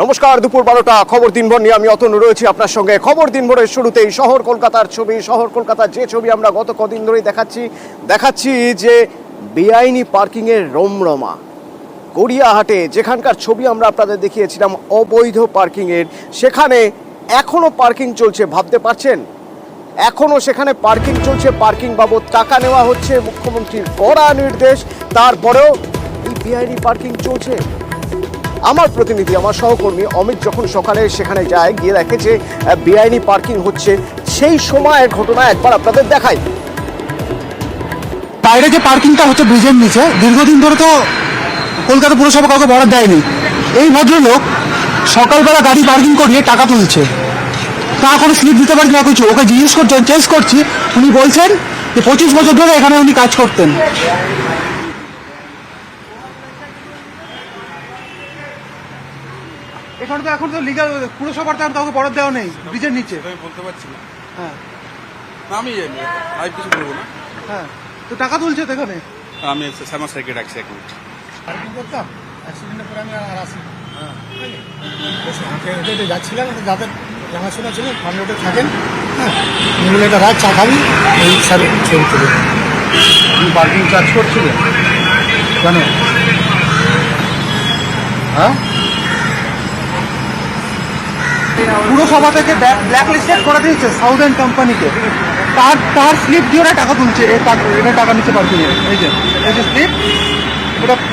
নমস্কার, দুপুর 12টা খবর দিনভর নিয়ে আমি অতনু রয়েছি আপনার সঙ্গে। খবর দিনভরের শুরুতেই শহর কলকাতার ছবি। শহর কলকাতার যে ছবি আমরা গত কদিন ধরেই দেখাচ্ছি যে বেআইনি পার্কিংয়ের রমরমা। গড়িয়াহাটে যেখানকার ছবি আমরা আপনাদের দেখিয়েছিলাম অবৈধ পার্কিংয়ের, সেখানে এখনও পার্কিং চলছে। ভাবতে পারছেন, এখনও সেখানে পার্কিং চলছে। পার্কিং বাবদ টাকা নেওয়া হচ্ছে, মুখ্যমন্ত্রীর কড়া নির্দেশ, তারপরেও এই বেআইনি পার্কিং চলছে। আমার প্রতিনিধি, আমার সহকর্মী অমিত যখন সকালে সেখানে যায়, গিয়ে দেখে যে বেআইনি পার্কিং হচ্ছে। সেই সময়ের ঘটনা একবার আপনাদের দেখাই। বাইরে যে পার্কিংটা হচ্ছে ব্রিজের নিচে, দীর্ঘদিন ধরে তো কলকাতা পুরসভা কাউকে বরাদ দেয়নি। এই ভদ্রলোক সকালবেলা গাড়ি পার্কিং করিয়ে টাকা তুলছে, তা কোনো স্লিপ দিতে পারছি না কিছু। ওকে জিজ্ঞেস করছেন, চেঞ্জ করছি, উনি বলছেন যে 25 বছর ধরে এখানে উনি কাজ করতেন। এখানে তো এখন তো লিগাল পুরসভার তো কাউকে বরাদ দেওয়া নেই ব্রিজের নিচে। আমি বলতে পারছি না। হ্যাঁ, আমি জানি, আমি কিছু বলবো না। হ্যাঁ, তো টাকা তুলছে তো এখানে। আমি শ্যামা স্যারকে ডাকছি এখন। পার্কিং করতাম, অ্যাক্সিডেন্টের পরে আমি আর আসি। হ্যাঁ, যাচ্ছিলাম, যাদের জানাশোনা ছিল ফার্ম রোডে থাকেন, হ্যাঁ, মিলে একটা রাত চা খাবি, এই স্যার ছবি তুলে। আপনি পার্কিং চার্জ করছিলেন কেন? হ্যাঁ, পুরসভা থেকে ব্ল্যাক লিস্টেড করে দিয়েছে সাউদার্ন কোম্পানিকে। তার স্লিপ দিয়ে ওরা টাকা তুলছে, এটা টাকা নিচ্ছে পার্কিং এর। এই যে স্লিপ,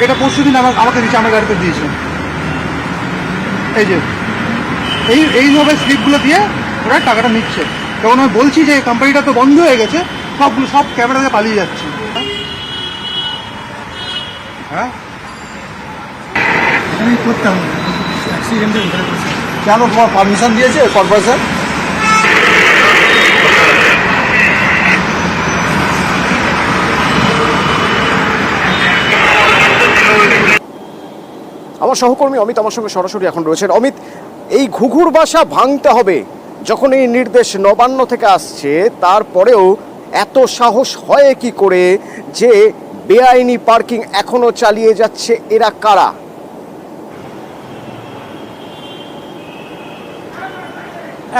এটা পরশুদিন আমাকে দিয়েছে, আমার গাড়িতে দিয়েছে। এই যে এইভাবে স্লিপগুলো দিয়ে ওরা টাকাটা নিচ্ছে। যখন আমি বলছি যে কোম্পানিটা তো বন্ধ হয়ে গেছে, সব ক্যামেরাতে পালিয়ে যাচ্ছে। হ্যাঁ, আমি করতাম অ্যাক্সিডেন্টের ভিতরে। কেন তোমার পারমিশন দিয়েছে কর্পোরেশন? আমার সহকর্মী অমিত আমার সঙ্গে সরাসরি এখন রয়েছেন। অমিত, এই ঘুঘুর বাসা ভাঙতে হবে যখন এই নির্দেশ নবান্ন থেকে আসছে, তারপরেও এত সাহস হয় কি করে যে বেআইনি পার্কিং এখনো চালিয়ে যাচ্ছে? এরা কারা?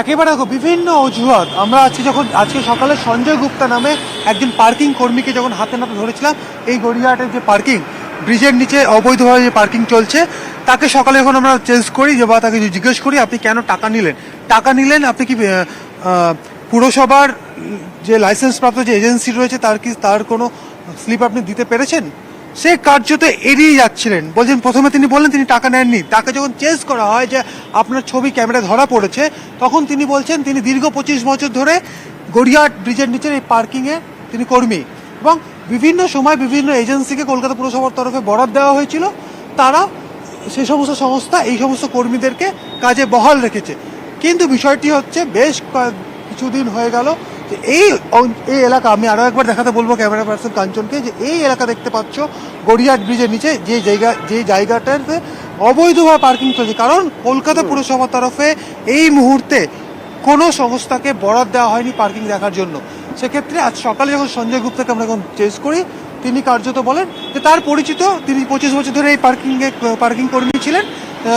একেবারে দেখো, বিভিন্ন অজুহাত। আমরা আজকে সকালে সঞ্জয় গুপ্তা নামে একজন পার্কিং কর্মীকে যখন হাতে নাতে ধরেছিলাম, এই গড়িয়াহাটের যে পার্কিং ব্রিজের নিচে অবৈধভাবে যে পার্কিং চলছে, তাকে সকালে যখন আমরা চেঞ্জ করি বা তাকে জিজ্ঞেস করি আপনি কেন টাকা নিলেন, আপনি কি পুরসভার যে লাইসেন্সপ্রাপ্ত যে এজেন্সি রয়েছে তার কোনো স্লিপ আপনি দিতে পেরেছেন? সে কার্যত এড়িয়ে যাচ্ছিলেন। প্রথমে তিনি বললেন তিনি টাকা নেননি। তাকে যখন চেঞ্জ করা হয় যে আপনার ছবি ক্যামেরা ধরা পড়েছে, তখন তিনি বলছেন তিনি দীর্ঘ 25 বছর ধরে গড়িয়াহাট ব্রিজের নিচের এই পার্কিংয়ে তিনি কর্মী, এবং বিভিন্ন সময় বিভিন্ন এজেন্সিকে কলকাতা পুরসভার তরফে বরাদ দেওয়া হয়েছিল। তারা সে সমস্ত সংস্থা এই সমস্ত কর্মীদেরকে কাজে বহাল রেখেছে। কিন্তু বিষয়টি হচ্ছে বেশ কিছুদিন হয়ে গেল যে এই এলাকা, আমি আরও একবার দেখাতে বলবো ক্যামেরা পার্সন কাঞ্চনকে, যে এই এলাকা দেখতে পাচ্ছ গড়িয়াহাট ব্রিজের নিচে যে জায়গাটাতে অবৈধভাবে পার্কিং চলছে। কারণ কলকাতা পুরসভার তরফে এই মুহূর্তে কোনো সংস্থাকে বরাদ দেওয়া হয়নি পার্কিং দেখার জন্য। সেক্ষেত্রে আজ সকালে যখন সঞ্জয় গুপ্তাকে আমরা যখন চেঞ্জ করি, তিনি কার্যত বলেন যে তার পরিচিত, তিনি 25 বছর ধরে এই পার্কিং কর্মী ছিলেন।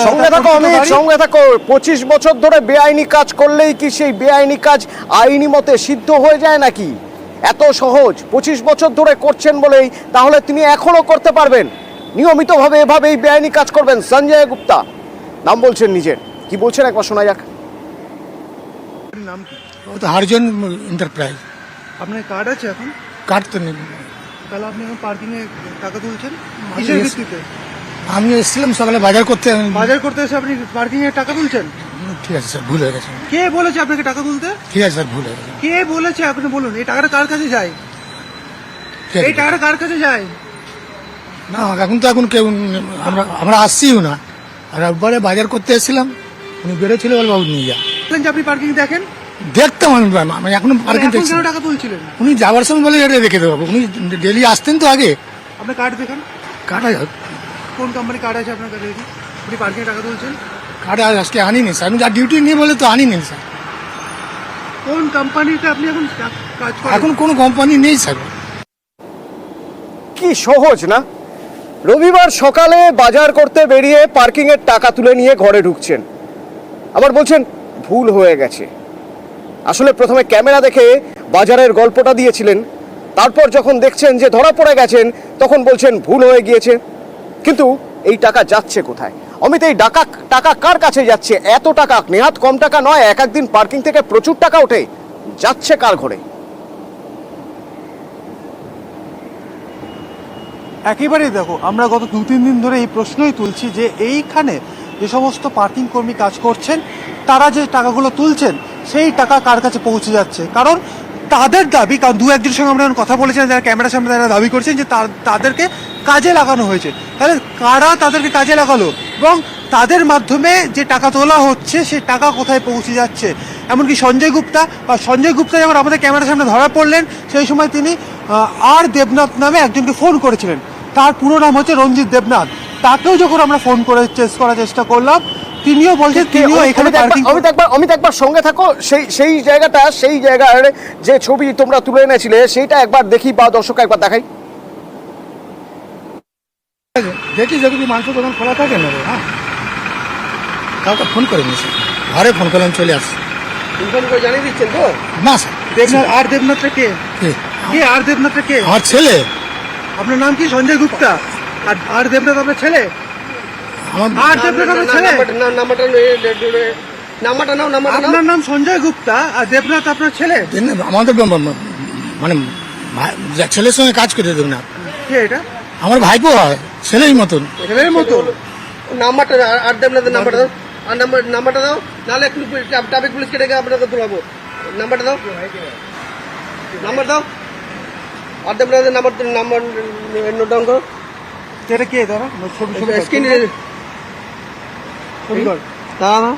সঙ্গে থাকো। 25 বছর ধরে বেআইনি কাজ করলেই কি সেই বেআইনি কাজ আইনি মতে সিদ্ধ হয়ে যায় নাকি? এত সহজ? 25 বছর ধরে করছেন বলেই তাহলে তিনি এখনো করতে পারবেন? নিয়মিতভাবে এভাবেই বেআইনি কাজ করবেন? সঞ্জয় গুপ্তা নাম বলছেন নিজের, কি বলছেন একবার শোনা যাক। নাম কি? হারজন এন্টারপ্রাইজ। আপনার কার্ড আছে এখন? কার্ড তো নেই। তাহলে আপনি এখন পার্কিংয়ে টাকা তুলছেন কিসের ভিত্তিতে? আমি এসেছিলাম সকালে বাজার করতে এসে আপনি পার্কিংয়ে টাকা তুলছেন? ঠিক আছে স্যার, ভুল হয়ে গেছে। কে বলেছে আপনাকে টাকা তুলতে? ঠিক আছে স্যার, ভুল হয়ে গেছে। কে বলেছে আপনি বলুন। এই টাকাটা কার কাছে যায়? ঠিক আছে। এই টাকাটা কার কাছে যায়? না, এখন কেউ আমরা আসছিও না। আর একবারে বাজার করতে এসেছিলাম, উনি বেরোছিল, বলে বাবু নিয়ে যা। বলেন যে আপনি পার্কিং দেখেন? দেখতাম আমি এখনো পার্কিং দেখছি। কেন টাকা তুলছিলেন? উনি যাওয়ার সময় বলে এটা রেখে দেবো। উনি ডেলি আসতেন তো আগে। আপনার কার্ড দেখেন। কার্ড কোন কোম্পানি কার্ড আছে আপনার কাছে? আপনি পার্কিংয়ে টাকা তুলছেন? কার্ড আজকে আনিনি স্যার, আমি যা ডিউটি নিয়ে বলে তো আনিনি স্যার। কোন কোম্পানিতে আপনি এখন কাজ করেন? এখন কোনো কোম্পানি নেই স্যার। কি সহজ না? রবিবার সকালে বাজার করতে বেরিয়ে পার্কিংয়ের টাকা তুলে নিয়ে ঘরে ঢুকছেন, আবার বলছেন ভুল হয়ে গেছে। আসলে প্রথমে ক্যামেরা দেখে বাজারের গল্পটা দিয়েছিলেন, তারপর যখন দেখছেন যে ধরা পড়ে গেছেন তখন বলছেন ভুল হয়ে গিয়েছে। কিন্তু এই টাকা যাচ্ছে কোথায়? অমিত, এই টাকা কার কাছে যাচ্ছে? এত টাকা নেহাত কম টাকা নয়, এক একদিন পার্কিং থেকে প্রচুর টাকা ওঠে, যাচ্ছে কার ঘরে? একেবারেই দেখো, আমরা গত 2-3 দিন ধরে এই প্রশ্নই তুলছি যে এইখানে যে সমস্ত পার্কিং কর্মী কাজ করছেন তারা যে টাকাগুলো তুলছেন সেই টাকা কার কাছে পৌঁছে যাচ্ছে। কারণ তাদের দাবি, কারণ দু একজনের সঙ্গে আমরা কথা বলেছিলাম যারা ক্যামেরার সামনে তারা দাবি করছেন যে তাদেরকে কাজে লাগানো হয়েছে। তাহলে কারা তাদেরকে কাজে লাগালো এবং তাদের মাধ্যমে যে টাকা তোলা হচ্ছে সেই টাকা কোথায় পৌঁছে যাচ্ছে? এমনকি সঞ্জয় গুপ্তা যখন আমাদের ক্যামেরার সামনে ধরা পড়লেন সেই সময় তিনি আর দেবনাথ নামে একজনকে ফোন করেছিলেন। তার পুরো নাম হচ্ছে রঞ্জিত দেবনাথ। তাকেও যখন আমরা ফোন করে চেস করার চেষ্টা করলাম, তিনিও বলছেন তিনিও এখানে পার্কিং। অমিত একবার সঙ্গে থাকো, সেই জায়গার যে ছবি তোমরা তুলে এনেছিলে সেইটা একবার দেখি, বা দর্শক একবার দেখাই। দেখি যদি মাংস দোকান খোলা থাকে না, হ্যাঁ কাউকে ফোন করে নিয়েছি, ঘরে ফোন করলাম, চলে আসছি। ফোন করে জানিয়ে দিচ্ছেন তো? না স্যার। দেবনাথ আর দেবনাথটা কে? কে আর দেবনাথটা কে? আমার ছেলে। আপনার নাম কি? সঞ্জয় গুপ্তা। আর দেবনাথ আপনার ছেলে? আর দেবনাথ আপনার ছেলে? আপনার নাম সঞ্জয় গুপ্তা আর দেবনাথ আপনার ছেলে? আমাদের মানে ছেলের সঙ্গে কাজ করে দেব না। কে এটা? আমার ভাইপো হয়, ছেলেই মতন। ছেলের মতো? নাম্বারটা আর দেবনাথের নাম্বারটা দাও, আর নাম্বারটা দাও, নাহলে একটু ট্রাফিক পুলিশকে ডেকে আপনাকে তোলাবো। নাম্বারটা দাও, নাম্বার দাও, আর দেবনাথের নাম্বার নোট ডাউন করো। এটা কে? দাঁড়া, স্ক্রিনে ছবি কর। দাঁড়া,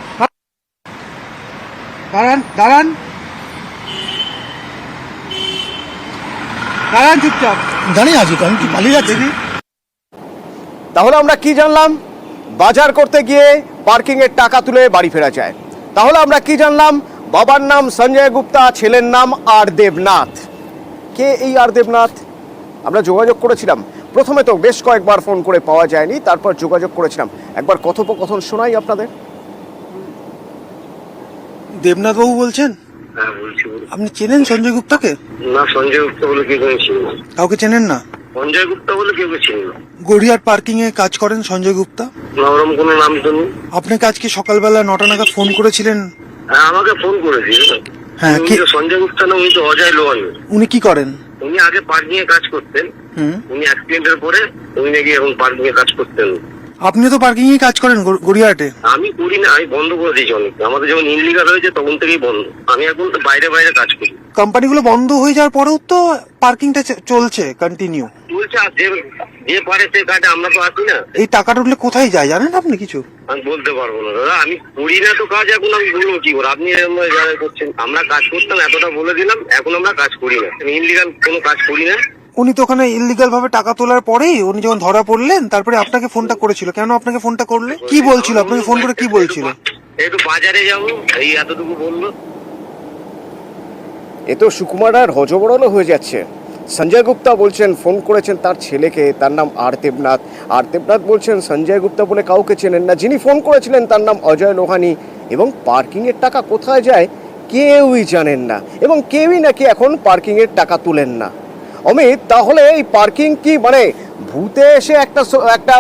দাঁড়ান চুপচাপ দাঁড়িয়ে আছি তো, আমি কি পালিয়ে যাচ্ছি? তাহলে আমরা কি জানলাম? বাজার করতে গিয়ে পার্কিং এর টাকা তুলে বাড়ি ফেরা যায়। তাহলে আমরা কি জানলাম? বাবার নাম সঞ্জয় গুপ্তা, ছেলের নাম আর দেবনাথ। কে এই আর দেবনাথ? আমরা যোগাযোগ করেছিলাম, প্রথমে তো বেশ কয়েকবার ফোন করে পাওয়া যায়নি, তারপর যোগাযোগ করেছিলাম। একবার কথোপকথন শোনাই আপনাদের। দেবনাথ বাবু বলছেন? হ্যাঁ বলছি। আপনি চেনেন সঞ্জয় গুপ্তাকে? না, সঞ্জয় গুপ্তা বলে কেউ ছিল না। কাউকে চেনেন না? সঞ্জয় গুপ্তা বলে কেউ ছিল না। গড়িয়ার পার্কিং এ কাজ করেন সঞ্জয় গুপ্তা? না, ওরকম কোনো নাম তো নেই। আপনাকে আজকে সকালবেলা 9টা নাগাদ ফোন করেছিলেন? হ্যাঁ, আমাকে ফোন করেছিল। হ্যাঁ, উনি তো সঞ্জয় গুপ্তা না, উনি তো অজয় লোহানি। উনি কি করেন? উনি আগে পার্কিং এ কাজ করতেন। হুম। উনি অ্যাক্সিডেন্টের পরে উনি নাকি এখন পার্কিং এ কাজ করতেন। আপনি তো পার্কিং এ কাজ করেন গড়িয়াহাটে? আমি করি না, আমি বন্ধ করে দিয়েছি অনেক। আমাদের যখন ইনলিগাল হয়েছে তখন থেকেই বন্ধ। আমি এখন তো বাইরে কাজ করি। কোম্পানিগুলো বন্ধ হয়ে যাওয়ার পরেও তো পার্কিংটা চলছে কন্টিনিউ? চলছে, আর যে পারে সে কাজে, আমরা তো আসি না। এই টাকাটা উঠলে কোথায় যায় জানেন আপনি কিছু? আমি বলতে পারবো না দাদা, আমি করি না তো কাজ। এখন আমি বলবো কি করে? আপনি এরকম যারা করছেন, আমরা কাজ করতাম, এতটা বলে দিলাম। এখন আমরা কাজ করি না, ইনলিগাল কোনো কাজ করি না। উনি তো ওখানে ইলিগাল ভাবে টাকা তোলার পরেই উনি যখন ধরা পড়লেন তারপরে আপনাকে ফোনটা করেছিল। কেন আপনাকে ফোনটা করলে? কি বলছিল আপনাকে ফোন করে? কি বলছিল? একটু বাজারে যাবো, এই এতটুকু বললো। এ তো সুকুমার আর হজবরল হয়ে যাচ্ছে। সঞ্জয় গুপ্তা বলছেন ফোন করেছেন তার ছেলেকে, তার নাম আর দেবনাথ। আর দেবনাথ বলছেন সঞ্জয় গুপ্তা বলে কাউকে চেনেন না, যিনি ফোন করেছিলেন তার নাম অজয় লোহানি। এবং পার্কিংয়ের টাকা কোথায় যায় কেউই জানেন না, এবং কেউই নাকি এখন পার্কিংয়ের টাকা তুলেন না। অমিত, তাহলে এই পার্কিং কি মানে ভূতে এসে একটা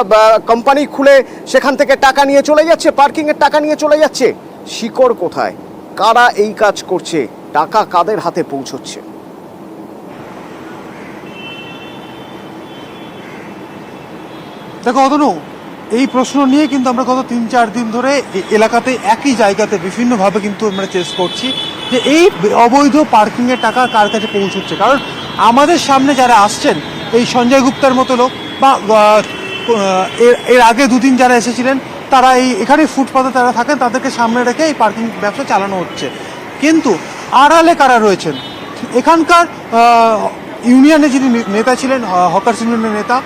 কোম্পানি খুলে সেখান থেকে টাকা নিয়ে চলে যাচ্ছে, পার্কিংয়ের টাকা নিয়ে চলে যাচ্ছে? শিকড় কোথায়? কারা এই কাজ করছে? টাকা কাদের হাতে পৌঁছচ্ছে? দেখো অতনু, এই প্রশ্ন নিয়ে কিন্তু আমরা গত 3-4 দিন ধরে এলাকাতে একই জায়গাতে বিভিন্নভাবে কিন্তু আমরা চেস করছি যে এই অবৈধ পার্কিং এর টাকা কার কাছে পৌঁছচ্ছে। কারণ আমাদের সামনে যারা আসছেন, এই সঞ্জয় গুপ্তার মতো লোক বা এর আগে 2 দিন যারা এসেছিলেন, তারা এখানে ফুটপাতে তারা থাকেন, তাদেরকে সামনে রেখে এই পার্কিং ব্যবসা চালানো হচ্ছে। কিন্তু আড়ালে কারা রয়েছেন? এখানকার ইউনিয়নে যিনি নেতা ছিলেন, হকার্স ইউনিয়নের নেতা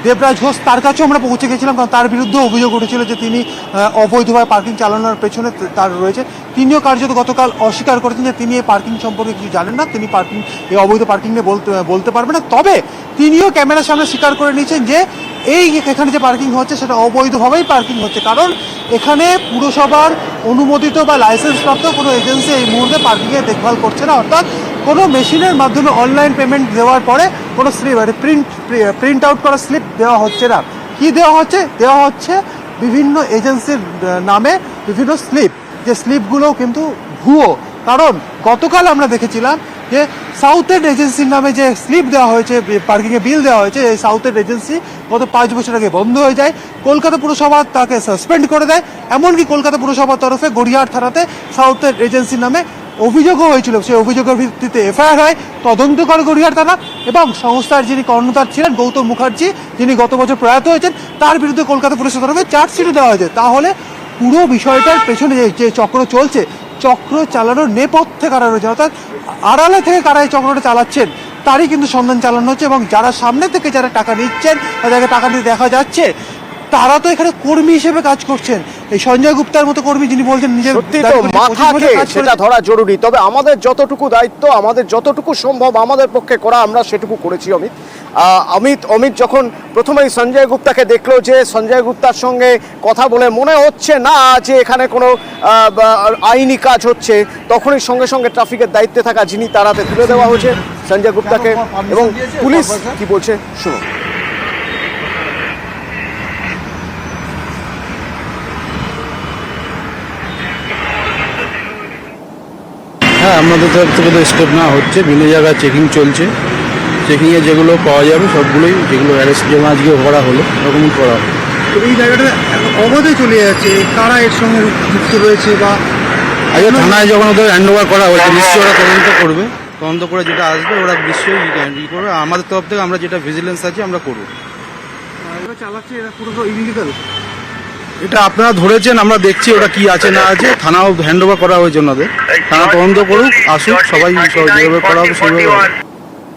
দেবরাজ ঘোষ, তার কাছেও আমরা পৌঁছে গেছিলাম, কারণ তার বিরুদ্ধে অভিযোগ উঠেছিল যে তিনি অবৈধভাবে পার্কিং চালানোর পেছনে তার রয়েছে। তিনিও কার্যত গতকাল অস্বীকার করেছেন যে তিনি এই পার্কিং সম্পর্কে কিছু জানেন না, তিনি এই অবৈধ পার্কিং নিয়ে বলতে পারবেন না। তবে তিনিও ক্যামেরার সামনে স্বীকার করে নিয়েছেন যে এখানে যে পার্কিং হচ্ছে সেটা অবৈধভাবেই পার্কিং হচ্ছে, কারণ এখানে পুরসভার অনুমোদিত বা লাইসেন্সপ্রাপ্ত কোনো এজেন্সি এই মুহূর্তে পার্কিংয়ের দেখভাল করছে না। অর্থাৎ কোনো মেশিনের মাধ্যমে অনলাইন পেমেন্ট দেওয়ার পরে কোনো স্লিপ প্রিন্ট আউট করা স্লিপ দেওয়া হচ্ছে না। কি দেওয়া হচ্ছে বিভিন্ন এজেন্সির নামে বিভিন্ন স্লিপ, যে স্লিপগুলোও কিন্তু ভুয়ো। কারণ গতকাল আমরা দেখেছিলাম যে সাউথ এন্ড এজেন্সির নামে যে স্লিপ দেওয়া হয়েছে, পার্কিংয়ে বিল দেওয়া হয়েছে, এই সাউথ এন্ড এজেন্সি গত 5 বছর আগে বন্ধ হয়ে যায়। কলকাতা পুরসভা তাকে সাসপেন্ড করে দেয়। এমনকি কলকাতা পুরসভার তরফে গড়িয়াহাট থানাতে সাউথ এন্ড এজেন্সির নামে অভিযোগও হয়েছিল, সেই অভিযোগের ভিত্তিতে এফআইআর হয়, তদন্ত করে গড়িয়াহাট থানা, এবং সংস্থার যিনি কর্ণধার ছিলেন গৌতম মুখার্জি, যিনি গত বছর প্রয়াত হয়েছেন, তার বিরুদ্ধে কলকাতা পুলিশের তরফে চার্জশিটও দেওয়া হয়েছে। তাহলে পুরো বিষয়টার পেছনে যে চক্র চলছে, চক্র চালানোর নেপথ্যে কারা রয়েছে, অর্থাৎ আড়ালে থেকে কারা এই চক্রটা চালাচ্ছেন তারই কিন্তু সন্ধান চালানো হচ্ছে। এবং যারা সামনে থেকে যারা টাকা নিচ্ছেন, যাদেরকে টাকা নিতে দেখা যাচ্ছে, তারা তো এখানে কর্মী হিসেবে কাজ করছেন। এই সঞ্জয় গুপ্তার মতো কর্মী, যিনি বলছেন নিজের সত্যি তো মাথাকে সেটা ধরা জরুরি। তবে আমাদের যতটুকু দায়িত্ব, আমাদের যতটুকু সম্ভব আমাদের পক্ষে করা, আমরা সেটুকু করেছি। অমিত যখন প্রথমেই সঞ্জয় গুপ্তাকে দেখলো, যে সঞ্জয় গুপ্তার সঙ্গে কথা বলে মনে হচ্ছে না যে এখানে কোনো আইনি কাজ হচ্ছে, তখনই সঙ্গে সঙ্গে ট্রাফিকের দায়িত্বে থাকা যিনি, তারাতে তুলে দেওয়া হয়েছে সঞ্জয় গুপ্তাকে। এবং পুলিশ কি বলছে শুনুন। হ্যাঁ, আমাদের তরফ থেকে তো স্টেপ নেওয়া হচ্ছে, বিভিন্ন জায়গায় চেকিং চলছে। চেকিংয়ে যেগুলো পাওয়া যাবে সবগুলোই, যেগুলো অ্যারেস্ট যেমন আজকে করা হলো এরকমই করা হবে। তো এই জায়গাটা অবৈধ চলে যাচ্ছে, কারা এর সঙ্গে যুক্ত রয়েছে বা আগে থানায় যখন ওদের হ্যান্ড ওভার করা হয়েছে, নিশ্চয়ই ওরা তদন্ত করবে। তদন্ত করে যেটা আসবে ওরা নিশ্চয়ই ই করবে। আমাদের তরফ থেকে আমরা যেটা ভিজিলেন্স আছে আমরা করবো। চালাচ্ছে এরা পুরো ইলিগাল। এটা আপনারা ধরেছেন, আমরা দেখছি ওটা কি আছে না আছে। থানাও হ্যান্ড ওভার করা হয়েছে ওনাদের, থানা তদন্ত করুক, আসুক, সবাই যেভাবে করা হবে সেইভাবে।